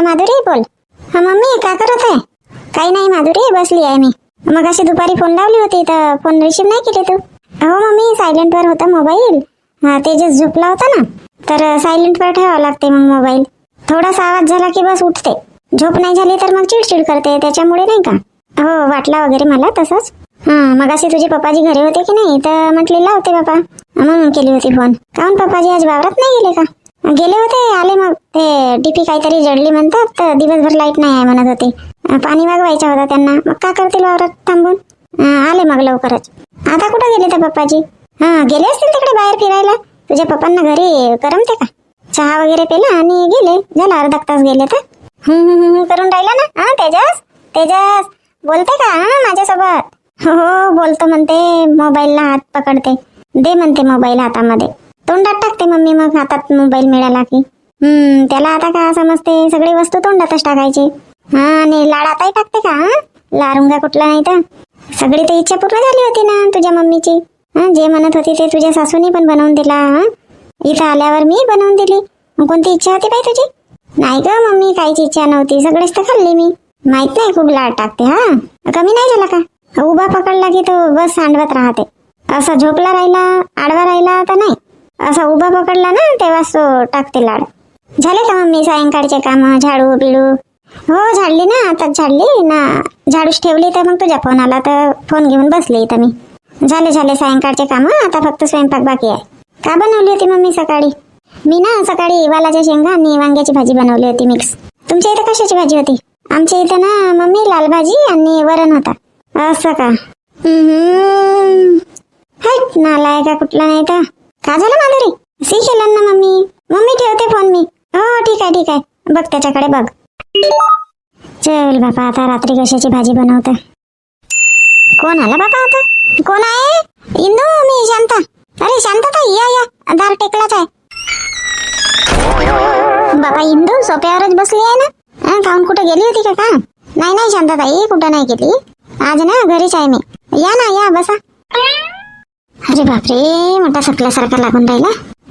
माधुरी बोल. हा मम्मी काय करत आहे? काही नाही माधुरी, बसली आहे मी. मग अशी दुपारी फोन लावली होती तर फोन रिसीव्ह नाही केले तू. हो मम्मी, सायलेंटवर होता मोबाईल. हा तेजस झोपला होता ना, तर सायलेंटवर ठेवावा लागते मग मोबाईल. थोडासा आवाज झाला की बस उठते. झोप नाही झाली तर मग चिडचिड करते, त्याच्यामुळे नाही का. हो वाटला वगैरे मला तसंच. मग अशी तुझे पप्पाजी घरी होते की नाही तर म्हटले लावते बाबा, म्हणून केली होती फोन. काहून पप्पाजी आज वावरात नाही गेले का? गेले होते, आले मग. ते डीपी काहीतरी जडली म्हणतात तर दिवसभर लाईट नाही आहे म्हणत होते. पाणी मागवायचा होता त्यांना, मग काय करतील वावरात थांबून. आले मग लवकरच. आता कुठं गेले तर पप्पाजी? गेले असतील तिकडे बाहेर फिरायला. तुझ्या पप्पांना घरी करमते का? चहा वगैरे पेला आणि गेले. झाला अर्धा तास गेले तर. करून राहिला ना. तेजस तेजस बोलते का माझ्यासोबत? हो बोलतो म्हणते. मोबाईलला हात पकडते. दे म्हणते मोबाईल हातामध्ये. तोंडात टाकते मम्मी मग हातात मोबाईल मिळाला की. त्याला आता का समजते, सगळी वस्तू तोंडातच टाकायची. आणि लाडातही टाकते का? लारुंगा कुठला नाही तर. सगळी तर इच्छा पूर्ण झाली होती ना तुझ्या मम्मीची. जे म्हणत होती ते तुझ्या सासूनी पण बनवून दिला. इथं आल्यावर मी बनवून दिली. कोणती इच्छा होती बाई तुझी? नाही ग मम्मी, काहीच इच्छा नव्हती. सगळेच तर खाल्ली मी. माहित नाही खूप लाड टाकते. कमी नाही झाला का? उभा पकडला की तो बस सांडवत राहते. असा झोपला राहिला, आडवा राहिला तर नाही. असा उभा पकडला ना तेव्हा तो टाकते लाड. झाले का मम्मी सायंकाळचे काम? झाडू बिडू? हो झाडली ना, आताच झाडली ना. झाडूच ठेवली तर मग तुझा फोन आला तर फोन घेऊन बसली इथं मी. झाले सायंकाळचे काम. आता फक्त स्वयंपाक बाकी आहे. का बनवली होती मम्मी सकाळी? मी ना सकाळी वालाच्या शेंगा आणि वांग्याची भाजी बनवली होती मिक्स. तुमच्या इथं कशाची भाजी होती? आमच्या इथं ना मम्मी लाल भाजी आणि वरण होता. असं का? हट नालाय का कुठला नाही तर. का झालं माधुरी? सी केलं ना मम्मी. मम्मी ठेवते फोन मी. हो ठीक आहे. बघ त्याच्याकडे बघ. चल बापा, आता रात्री कशाची भाजी बनवते? कोण आला बापा आता? कोण आहे? इंदू, मी शांता. अरे शांतता, या दार टेकलाच आहे. बापा इंदू सोप्यावरच बसली आहे ना. काहून कुठे गेली होती का? नाही शांतताई, कुठं नाही गेली. आज ना घरीच आहे मी. या बसा. अरे बापरे, मोठा थकल्यासारखा लागून राहिला.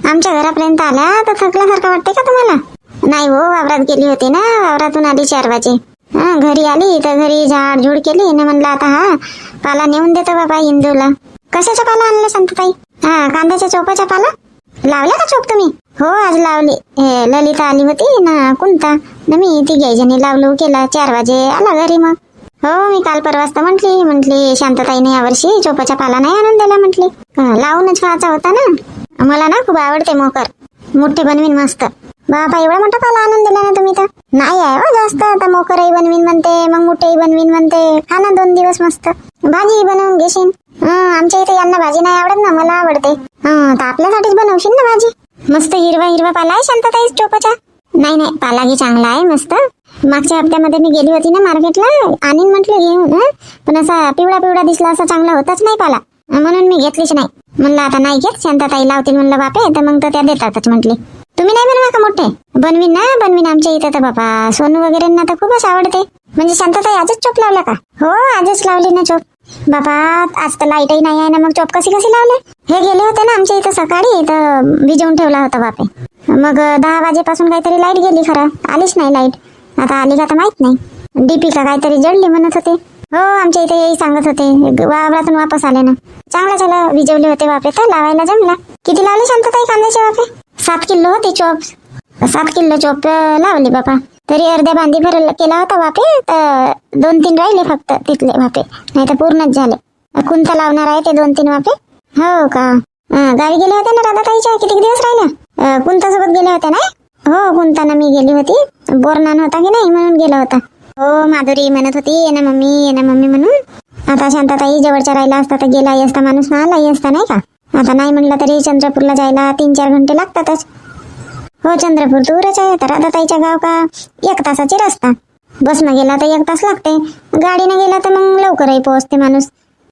आमच्या घरापर्यंत आला तर थकल्यासारखं वाटते का तुम्हाला? नाही हो, वावरात गेली होती ना. वावरातून आली 4 वाजे. घरी आली तर घरी झाड झूड केली ना. म्हणलं आता पाला नेऊन देतो बाबा इंदूला. कशाचा पाला आणला शांतताई? कांद्याच्या चोपाचा पाला. लावला का चोप तुम्ही? हो आज लावली. ललिता आली होती ना, कुंता ना, मी तिघी जणी लावलो केला. 4 वाजे आला घरी. मग हो, मी काल परवाच तर म्हटली शांतताईने यावर्षी चोपाचा पाला नाही आणून दिला. म्हटली लावूनच व्हायचा होता ना. मला ना खूप आवडते मोकर. मोठे बनवीन मस्त. बापा एवढा मोठा पाला आणून दिला ना तुम्ही तर. नाही आहे हो जास्त. आता मोकरही बनवीन म्हणते, मग मोठेही बनवीन म्हणते. खा ना 2 दिवस मस्त. भाजी बनवून घेशील. आमच्या इथे यांना भाजी नाही आवडत ना, मला आवडते. तर आपल्यासाठीच बनवशील ना भाजी. मस्त हिरवा पाला आहे शांतताई चोपाचा. नाही पाला घे, चांगला आहे मस्त. मागच्या हप्त्यामध्ये मी गेली होती ना मार्केटला, आणीन म्हटलं घेऊन. पण असा पिवळा दिसला, असा चांगला होताच नाही पाला. म्हणून मी घेतलीच नाही. म्हणलं आता नाही घेत, शांतताई लावतील म्हणलं बापे, तर मग तर त्या देतातच म्हटले. तुम्ही नाही बनवा का मोठे? बनवीन आमच्या इथे तर बापा सोनू वगैरेंना तर खूपच आवडते. म्हणजे शांतताई आजच चोप लावला का? हो आजच लावली ना चोप. बाबा आज तर लाईटही नाही आहे ना, मग चोप कशी लावले? हे गेले होते ना आमच्या इथं सकाळी, तर भिजवून ठेवला होता बापे. मग 10 वाजेपासून काहीतरी लाईट गेली, खरं आलीच नाही लाईट. आता आली का तर माहित नाही. डीपी का काहीतरी जडली म्हणत होते. हो आमच्या इथे यही सांगत होते. वावरातून वापस आले ना. चांगला विजवले होते वापे, तर लावायला जमला. किती लावले शांतताई कांद्याचे वापे? 7 किलो होते चोप. 7 किलो चोप लावले बापा. तरी अर्ध्या बांधी भर केला होता वापे, तर 2-3 राहिले फक्त तिथले वापे, नाही तर पूर्णच झाले. कोणता लावणार आहे ते 2-3 वापे? हो का? गावी गेले होते ना राधाताईच्या. किती दिवस राहिल्या? कुंता सोबत गेले होते ना? हो कुंताना मी गेली होती. बोरनान होता की नाही म्हणून गेला होता. हो माधुरी म्हणत होती ये ना मम्मी म्हणून. आता शांतताई जवळच्या राहिला असता तर गेलाही असता माणूस ना, आलाही असता नाही का. आता नाही म्हणलं तरी चंद्रपूरला जायला 3-4 घंटे लागतातच. हो चंद्रपूर दूरच आहे. तर राधाताईच्या गाव का 1 तासाची रस्ता. बसनं गेला तर 1 तास लागते. गाडीनं गेला तर मग लवकरही पोहोचते माणूस.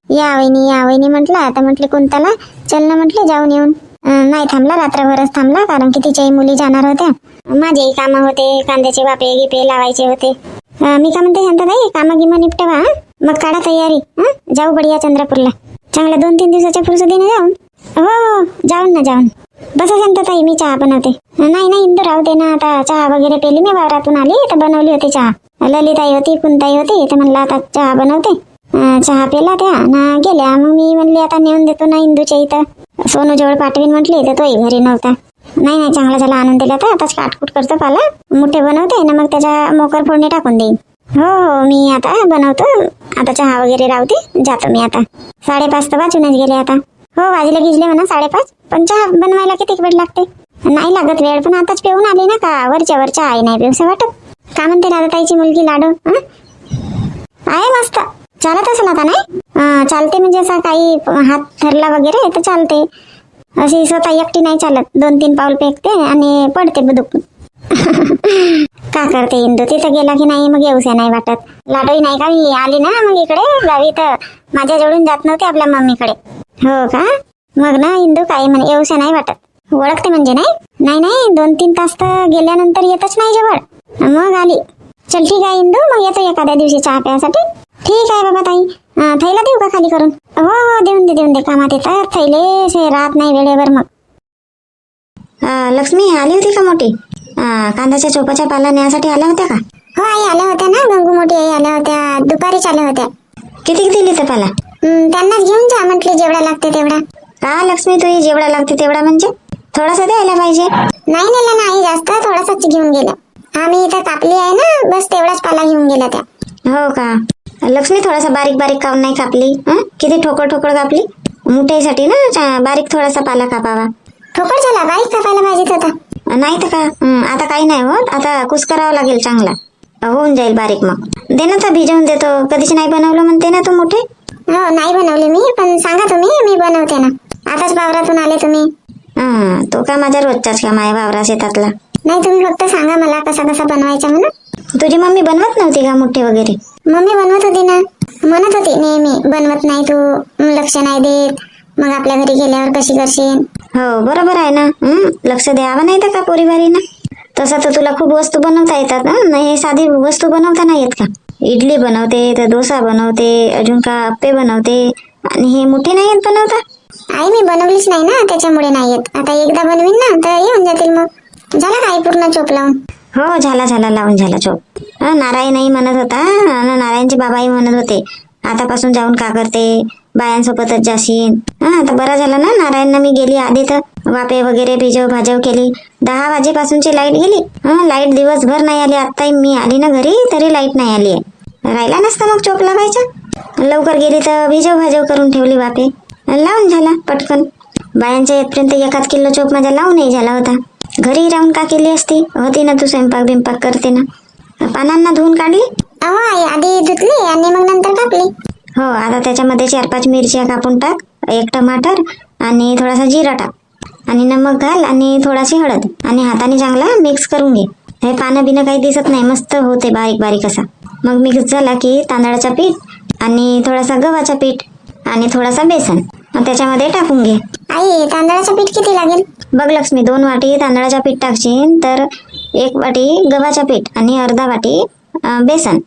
या वहिनी म्हटलं. आता म्हटले कोणताला चल ना, म्हटले जाऊन येऊन. नाही थांबला, रात्रभरच थांबला, कारण की तिच्याही मुली जाणार होत्या. माझेही कामं होते, कांद्याचे वापे गिपे लावायचे होते. मी का म्हणते शांतताई, कामं गिमं निपटवा. मग काढा तयारी. जाऊ बढिया चंद्रपूरला. चांगल्या 2-3 दिवसाच्या फुरसतीने जाऊन. हो जाऊन ना जाऊन. बसा शांतताई, मी चहा बनवते. नाही नाही इंदू राहू दे ना, आता चहा वगैरे पेली मी, वावरातून आली तर बनवली होती चहा. ललिताई होती, कुंताई होती, तर म्हणलं आता चहा बनवते. चहा पेला त्या ना गेल्या. मग मी म्हणली आता नेऊन देतो ना इंदूच्या इथं, सोनू जवळ पाठवीन म्हटली, तर तोही घरी नव्हता. नाही नाही चांगला झाला आणून दिला, तर आताच काटकूट करतो पाला, मोठे बनवते ना, मग त्याच्या मोकर फोडणी टाकून देईन. हो हो मी आता बनवतो. आता चहा वगैरे राहते, जातो मी आता. 5:30 तर वाजूनच गेले आता. हो वाजले गिजले म्हणा 5:30, पण चहा बनवायला किती वेळ लागते? नाही लागत वेळ, पण आताच पिऊन आली ना, का वरच्या वर चहा नाही पिऊसं वाटत. का म्हणते राधाताईची मुलगी लाडो? आहे मस्त, चालत असेल आता नाही? चालते म्हणजे असा काही हात धरला वगैरे तर चालते. अशी स्वतः एकटी नाही चालत, 2-3 पाऊल फेकते आणि पडते बदुक. का करते इंदू, तिथं गेला की नाही मग येऊसे नाही वाटत. लाडोही नाही का मी आली ना मग इकडे गावी, तर माझ्या जवळून जात नव्हते आपल्या मम्मीकडे. हो का? मग ना इंदू काही म्हणे येऊसे नाही वाटत. ओळखते म्हणजे नाही नाही 2-3 तास तर गेल्यानंतर येतच नाही जवळ. मग आली. चल ठीक आहे इंदू, मग येतो एखाद्या दिवशी चहा प्यायसाठी. ठीक आहे बाबा ताई. थैला देऊ का खाली करून? हो हो देऊन दे, कामात येतात थैले, से राहत नाही वेळेवर. मग लक्ष्मी आली होती का मोठी? कांद्याच्या चोपाच्या पाला नेण्यासाठी आल्या होत्या का? हो आई आल्या होत्या ना, गंगू मोठी आई आल्या होत्या, दुपारीच आल्या होत्या. किती दिली ते पाला? त्यांनाच घेऊन जा म्हटले, जेवढा लागते तेवढा. का लक्ष्मी तुझी जेवढा लागते तेवढा म्हणजे थोडासा द्यायला पाहिजे. नाही नेला नाही जास्त, थोडासाच घेऊन गेला. आम्ही इथं कापली आहे ना, बस तेवढाच पाला घेऊन गेला त्या. हो का लक्ष्मी, थोडासा बारीक बारीक काऊन नाही कापली? किती ठोकळ कापली? मुठ्यासाठी ना बारीक थोडासा पाला कापावा. ठोकळ झाला, बारीक कापायला पाहिजे होता. नाही तर का आता काही नाही होत, आता कुस करावं लागेल चांगला, होऊन जाईल बारीक. मग दे ना, तर भिजवून देतो. कधीच नाही बनवलं म्हणते ना तू मोठे. हो नाही बनवले मी, पण सांगा तुम्ही, मी बनवते ना. आताच वावरातून आले तुम्ही. तो का माझ्या रोजचाच का माझ्या वावरा शेतातला? नाही तुम्ही फक्त सांगा मला कसा कसा बनवायचा म्हणून. तुझी मम्मी बनवत नव्हती का मोठे वगैरे? मम्मी बनवत होती ना, म्हणत होती नेहमी बनवत नाही तू, लक्ष नाही देत, मग आपल्या घरी गेल्यावर कशी करशील. हो बरोबर आहे ना, लक्ष द्यावं नाही तर का पोरीबारीनं. तसं तर तुला खूप वस्तू बनवता येतात ना, नाही साधी वस्तू बनवता नाही येत का? इडली बनवते, तर डोसा बनवते, अजून का अप्पे बनवते, आणि हे मोठे नाही येत बनवता? आई मी बनवलीच नाही ना, त्याच्यामुळे नाही येत. आता एकदा बनवीन ना तर येऊन जातील. मग झाला काही पूर्ण चोप लावून? हो झाला लावून झाला चोप. नारायणही म्हणत होता, नारायणचे बाबाही म्हणत होते, आतापासून जाऊन का करते, बायांसोबतच जाशील. आता बरा झाला ना, नारायणना मी गेली आधी तर वापे वगैरे भिजव भाजव केली. 10 वाजेपासूनची लाईट गेली. लाईट दिवसभर नाही आली. आता मी आली ना घरी तरी लाईट नाही आली. राहिला नसता मग चोप लावायचा. लवकर गेली तर भिजव भाजव करून ठेवली वापे, लावून झाला पटकन. बायांच्या येतपर्यंत 1 किलो चोप माझा लावूनही झाला होता. घरी राहून का केली असती? होती ना तू, स्वयंपाक बिंपाक करते ना. पानांना धुवून काढली? अहो आई आधी धुतली आणि मग नंतर कापली. हो आता त्याच्यामध्ये 4-5 मिरच्या कापून टाक, 1 टमाटर आणि थोडासा जिरा टाक, आणि नमक घाल आणि थोडाशी हळद, आणि हाताने चांगला मिक्स करून घे. हे पानं बिनं काही दिसत नाही, मस्त होते बारीक बारीक असा. मग मिक्स झाला की तांदळाचा पीठ आणि थोडासा गव्हाचा पीठ आणि थोडासा बेसन त्याच्यामध्ये टाकून घे. आई तांदळाचं पीठ किती लागेल? बघ लक्ष्मी, 2 वाटी तांदळाचं पीठ टाकशील तर 1 वाटी गव्हाचं पीठ आणि अर्धा वाटी बेसन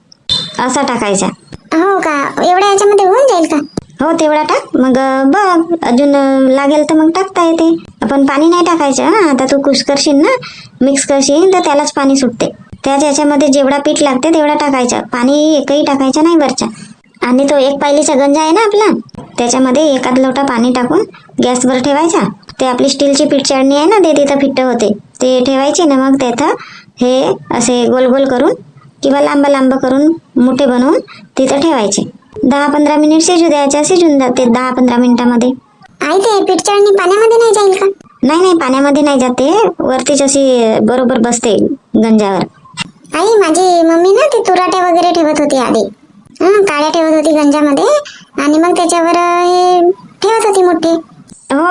असा टाकायचा. हो का, एवढ्या याच्यामध्ये होऊन जाईल का? हो तेवढा टाक. मग बघ अजून लागेल तर मग टाकता येते, पण पाणी नाही टाकायचं. आता तू कुस करशील ना, मिक्स करशील तर त्यालाच पाणी सुटते. त्याच याच्यामध्ये जेवढा पीठ लागते तेवढा टाकायचं, पाणी एकही टाकायचं नाही वरच्या. आणि तो 1 पायलीचा गंजा आहे ना आपला, त्याच्यामध्ये 1 लोटा पाणी टाकून गॅसवर ठेवायचा. ते आपली स्टीलची पीठ चाळणी आहे ना, ते तिथं फिट्ट होते, ते ठेवायचे ना. मग तिथं हे असे गोल गोल करून किंवा लांब करून मोठे बनवून तिथं ठेवायचे. 10-15 मिनिट शिजू द्यायचे. शिजून जाते 10-15 मिनिटामध्ये. आई ते पीठ चाळणी पाण्यामध्ये नाही जाईल का? नाही पाण्यामध्ये नाही जाते, वरतीच अशी बरोबर बसते गंजावर. आई माझी मम्मी ना ते तुराटे वगैरे ठेवत होती आधी, काड्या ठेवत होती गंजामध्ये, आणि मग त्याच्यावर हे ठेवत होती मोठे. हो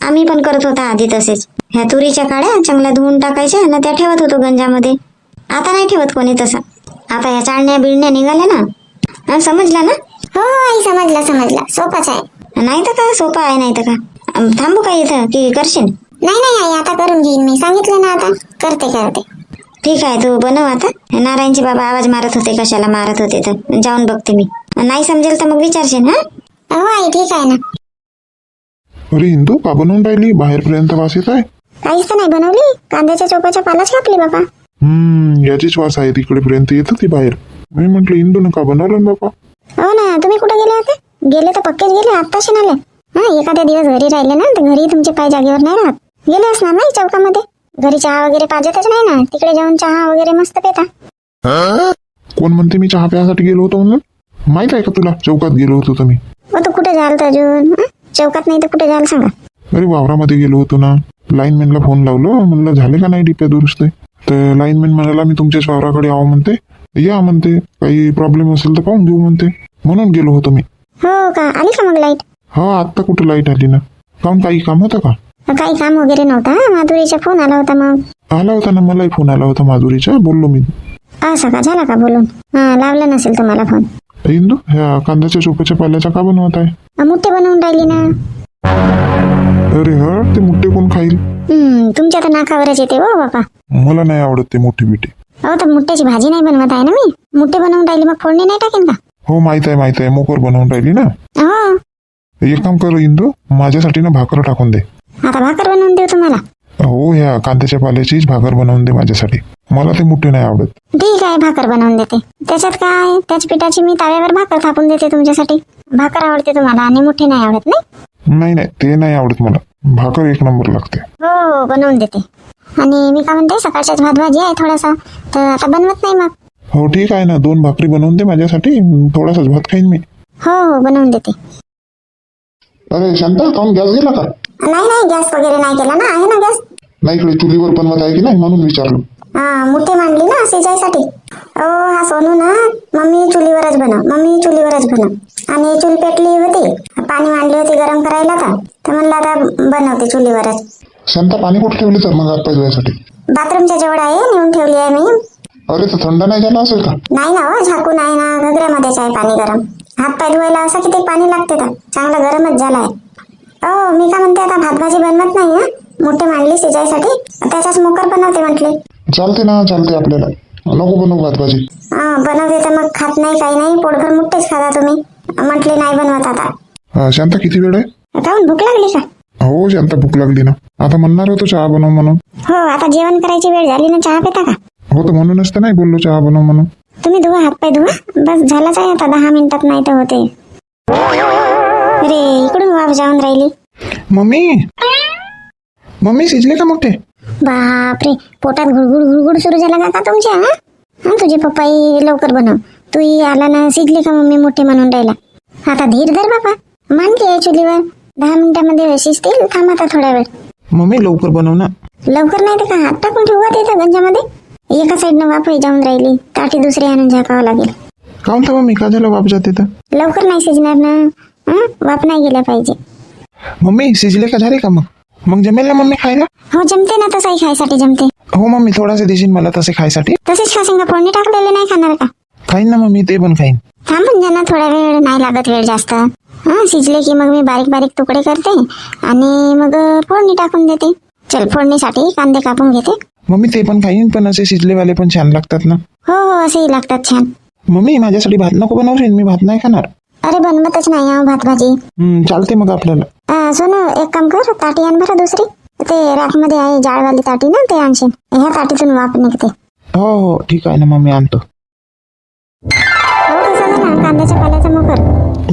आम्ही पण करत होता आधी तसेच. ह्या तुरीच्या काड्या चांगल्या धुवून टाकायच्या ना, त्या ठेवत होतो गंजामध्ये. आता नाही ठेवत कोणी तसं, आता ह्या चाळण्या बिळण्या निघाल्या ना. समजलं ना? हो आई समजला, सोपाच आहे. नाही तर का सोपा आहे, नाही तर का थांबू का इथं की करशील? नाही आई आता करून घेईन मी, सांगितलं ना आता करते. ठीक आहे तू बनव आता. नारायणचे बाबा आवाज मारत होते, कशाला मारत होते तर जाऊन बघते मी. नाही समजेल तर मग विचारशील. हो आई ठीक आहे ना. अरे इंदू का बनवून राहिली? बाहेरपर्यंत वास येत आहे. काहीच तर नाही बनवली, कांद्याच्या चोपाच्या पालाच कापली बाबा. याचीच वास आहे, तिकडेपर्यंत येत ती बाहेर. मी म्हटलं इंदू का बनवलं ना बाबा. हो ना, तुम्ही कुठे गेले होते? गेले तर पक्केच गेले, आत्ताशी आले. हा, एखाद्या दिवस घरी राहिले ना तर घरी तुमचे पाय जागेवर नाही राहत. गेले असणार नाही चौकामध्ये. घरी चहा वगैरे पाजतच नाही ना, तिकडे जाऊन चहा वगैरे मस्त पेता. कोण म्हणते मी चहा प्यासाठी गेलो होतो म्हणून? माहित आहे का तुला चौकात गेलो होतो तर मी? तू कुठे जाल तर अजून? चौकात नाही तर कुठे जाल सांगा? अरे वावरामध्ये गेलो होतो ना. लाईनमॅनला फोन लावलो, म्हणलं झाले का नाही डिप्या दुरुस्त. तर लाईनमॅन म्हणाला मी तुमच्याच वावराकडे आहो म्हणते, या म्हणते, काही प्रॉब्लेम असेल तर पाहून घेऊ म्हणते. म्हणून गेलो होतो मी. हो का, आली का मग लाईट? हा, आत्ता कुठं लाईट आली ना. काहून काही काम होतं का? काही काम वगैरे नव्हता, माधुरीचा फोन आला होता. मग आला होता ना, मलाही फोन आला होता माधुरीचा, बोललो मी. असं का, झाला का बोलून? हा, लावला नसेल तुम्हाला फोन. इंदू ह्या कांद्याच्या चोपाच्या पाल्याचा का बनवत आहे? मुठ्ठे बनवून राहिली ना. अरे हा, ते मुठ्ठे कोण खाईल? तुमच्या तर नाकावरच येते हो बापा. मला नाही आवडत ते मोठे बिटे. हो, तर मुठ्ठ्याची भाजी नाही बनवत आहे ना मी. मुठ्ठे बनवून राहिली, मग फोडणी नाही टाकेन का? हो माहित आहे, मोकर बनवून राहिली ना. हो, एक काम कर इंदू, माझ्यासाठी ना भाकर टाकून दे. आता भाकर बनवून देऊ तुम्हाला. हो, ह्या कांद्याच्या पाल्याचीच भाकर बनवून दे माझ्यासाठी. मला ते मुठे नाही आवडत. ठीक आहे, भाकर बनवून देते. त्याच्यात काय, त्याच पिठाची मी ताव्यावर भाकर थापून देते तुमच्यासाठी. भाकर आवडते तुम्हाला आणि मुठे नाही आवडत नाही? नाही ते नाही आवडत मला. भाकर एक नंबर लागते. हो, बनवून देते. आणि मी काय म्हणते, सकाळच्याच भात भाजी आहे थोडासा, तर आता बनवत नाही मग. हो ठीक आहे ना, 2 भाकरी बनवून दे माझ्यासाठी, थोडासाच भात खाईन मी. हो, बनवून देते. अरे शांता, काहून गॅस गेला का? नाही, गॅस वगैरे नाही केला ना, आहे ना गॅस. नाही, इकडे चुलीवर बनवत आहे की नाही म्हणून विचारलो. मुठे मांडली ना शिजायसाठी. हा सोनू ना, मम्मी चुलीवरच बनव. आणि चूल पेटली होती, पाणी मांडली होती गरम करायला, तर म्हणलं आता बनवते चुलीवरच. शांता, पाणी कुठे ठेवली तर मग हात पाय धुवायसाठी? बाथरूमच्या जवळ आहे, नेऊन ठेवली आहे मी. अरे तर थंड नाही झाला असेल का? नाही ना हो, झाकून आहे ना, घगऱ्यामध्येच आहे पाणी गरम. हात पाय धुवायला असं किती पाणी लागते तर चांगला गरमच झाला आहे. मी काय म्हणते, आता भात भाजी बनवत नाही ना, मोठे मांडली शिजायसाठी, त्याच्याच मोकर बनवते म्हटले. चालते ना, चालते आपल्याला. नको बनवू भात भाजी. बनवते तर मग खात नाही, काही नाही, पोटभर मुठ्ठेच खाता तुम्ही. म्हटले नाही बनवत आता. शांता, किती वेळ आहे? काहून, भूक लागली का? हो शांता, भूक लागली ना. आता म्हणणार होतो चहा बनव म्हणून. हो, आता जेवण करायची वेळ झाली ना, चहा पिता का? हो, तर म्हणूनच तर नाही बोललो चहा बनव म्हणून. तुम्ही धुवा, हातपाय धुवा, बस झालाच आहे आता. 10 मिनिटात नाही तर होते. अरे, इकडून वाफ जाऊन राहिली. मम्मी शिजले का मोठे? बापरे, पोटात गुडगुड सुरू झाला का तुमच्या? हा, तुझे पप्पाई लवकर बनव. तूही आला ना, शिजले का मम्मी मोठे म्हणून राहिला. आता धीर धर बाबा, मांडली आहे चुलीवर, 10 मिनिटामध्ये शिजतील. थांब आता थोडा वेळ. मम्मी लवकर बनव ना. लवकर नाही तर का, हात टाकून ठेवू का तिथं गंजामध्ये? एका साईडनं वाफही जाऊन राहिली, ताटी दुसरी आणून झाकावं लागेल. काऊन तर मम्मी, का झालं वाप जाते तर? लवकर नाही शिजणार ना, वाफ नाही गेल्या पाहिजे. मम्मी शिजले का, झाले का? मग जमेल ना मम्मी खायला? हो, जमते ना, तसंही खायसाठी जमते. हो मम्मी, थोडासा देशील मला तसे खायसाठी? तसेच खाशील का? फोडणी टाकलेले नाही खाणार का? खाईन ना मम्मी, ते पण खाईन. थांबून जा ना, थोडा वेळ, नाही लागत वेळ जास्त. शिजले की मग मी बारीक बारीक तुकडे करते आणि मग फोडणी टाकून देते. चल, फोडणीसाठी कांदे कापून घेते. मम्मी ते पण खाईन, पण असे शिजलेवाले पण छान लागतात ना. हो, असेही लागतात छान. मम्मी माझ्यासाठी भात नको बनवशील? मी भात नाही खाणार. अरे, बनवतच नाही भात भाजी. चालते मग आपल्याला. सोनू, एक काम कर, ताटी आण बरं दुसरी. ते रॅकमध्ये आहे जाळवाली ताटी ना, ते आणशील. ह्या ताटीतून वाफ निघते. हो ठीक आहे ना मम्मी, आणतो. हो, कसा झाला कांद्याच्या पाल्याचा मोकर?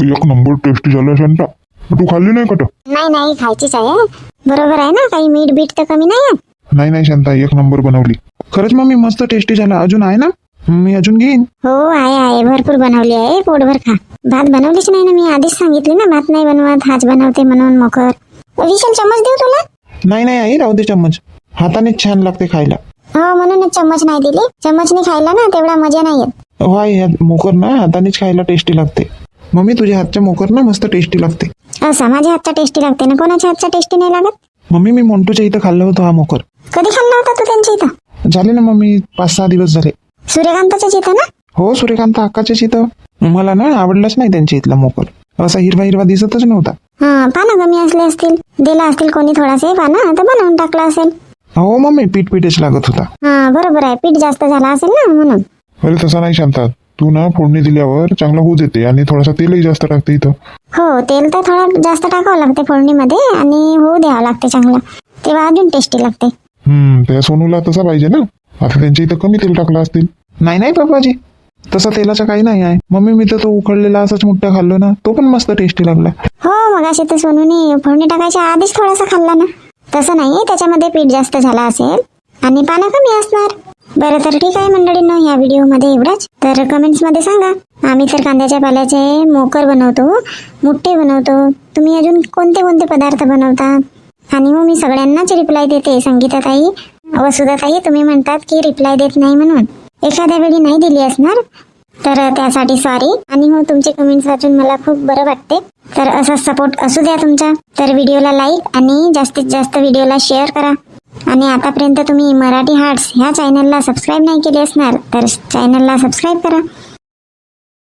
एक नंबर टेस्टी झाला शांता. तू खाल्ली नाही का? नाही, खायचीच आहे. बरोबर आहे ना, काही मीठ बीठ तर कमी नाही आहे? नाही शांता, एक नंबर बनवली. खरंच मम्मी, मस्त टेस्टी झाला. अजून आहे ना? मी अजून घेईन. हो, आहे, भरपूर बनवली आहे, पोटभर खा. भात बनवलीच नाही ना, मी आधीच सांगितले ना, भात नाही बनवत, हाच बनवते म्हणून मोकर. विशाल, चम्मच देऊ तुला? नाही आई, राहू दे चम्मच. हातानेच छान लागते खायला. हो, म्हणूनच चम्मच नाही दिली. चम्मचने खायला ना तेवढा मजा नाही येत. हो आई, मोकर ना हातानेच खायला टेस्टी लागते. मम्मी तुझ्या हातच्या मोकर ना मस्त टेस्टी लागते. असं माझ्या हातचा टेस्टी लागते ना, कोणाच्या हातचा टेस्टी नाही लागत? मम्मी मी मोंटूच्या इथं खाल्लं होतं हा मोकर. कधी खाल्ला होता तू त्यांच्या इथं? झाले ना मम्मी, 5-6 दिवस झाले. सूर्यकांताच्याच इथं ना? हो, सूर्यकांत अक्काच्याच इथं. मला ना आवडलाच नाही त्यांच्या इथला मोकर. असा हिरवा दिसतच नव्हता. पानं कमी असले असतील, दिला असतील कोणी थोडासे पानं, तर बनवून टाकला असेल. हो मम्मी, पीठच लागत होता. बरोबर आहे, पीठ जास्त झाला असेल ना म्हणून. अरे तसा नाही शांता, तू ना फोडणी दिल्यावर चांगला होऊ देते आणि थोडासा तेलही जास्त टाकते इथं. हो तेल तर थोडं जास्त टाकावं लागते फोडणीमध्ये आणि होऊ द्यावं लागते चांगलं, तेव्हा अजून टेस्टी लागते. त्या सोनूला तसा पाहिजे ना, आता त्यांच्या इथं कमी तेल टाकलं असतील. नाही नाही बाबाजी, तसा तेलाचं काही नाही आहे. मम्मी मी तर तो उकडलेला असाच मुठ्ठा खाल्लो ना, तो पण मस्त टेस्टी लागला. हो मग अशी तर सोनूने फोडणी टाकायच्या आधीच थोडासा खाल्ला ना. तसं नाही, त्याच्यामध्ये पीठ जास्त झाला असेल आणि पानं कमी असणार. बरं तर ठीक आहे मंडळींनो, ह्या व्हिडिओमध्ये एवढंच. तर कमेंट्समध्ये सांगा. आम्ही तर कांद्याच्या पाल्याचे मोकर बनवतो, मुठ्ठे बनवतो. तुम्ही अजून कोणते कोणते पदार्थ बनवता? आणि हो मी सगळ्यांनाच रिप्लाय देते. संगीताताई, वसुधाताई, तुम्ही म्हणतात की रिप्लाय देत नाही म्हणून. एखाद्या वेळी नाही दिली असणार तर त्यासाठी सॉरी. आणि हो तुमचे कमेंट्स वाचून मला खूप बरं वाटते. तर असाच सपोर्ट असू द्या तुमचा. तर व्हिडिओला लाईक आणि जास्तीत जास्त व्हिडिओला शेअर करा. आणि आतापर्यंत तुम्ही मराठी हार्ट्स ह्या चॅनलला सबस्क्राईब नाही केले असणार तर चॅनलला सबस्क्राईब करा.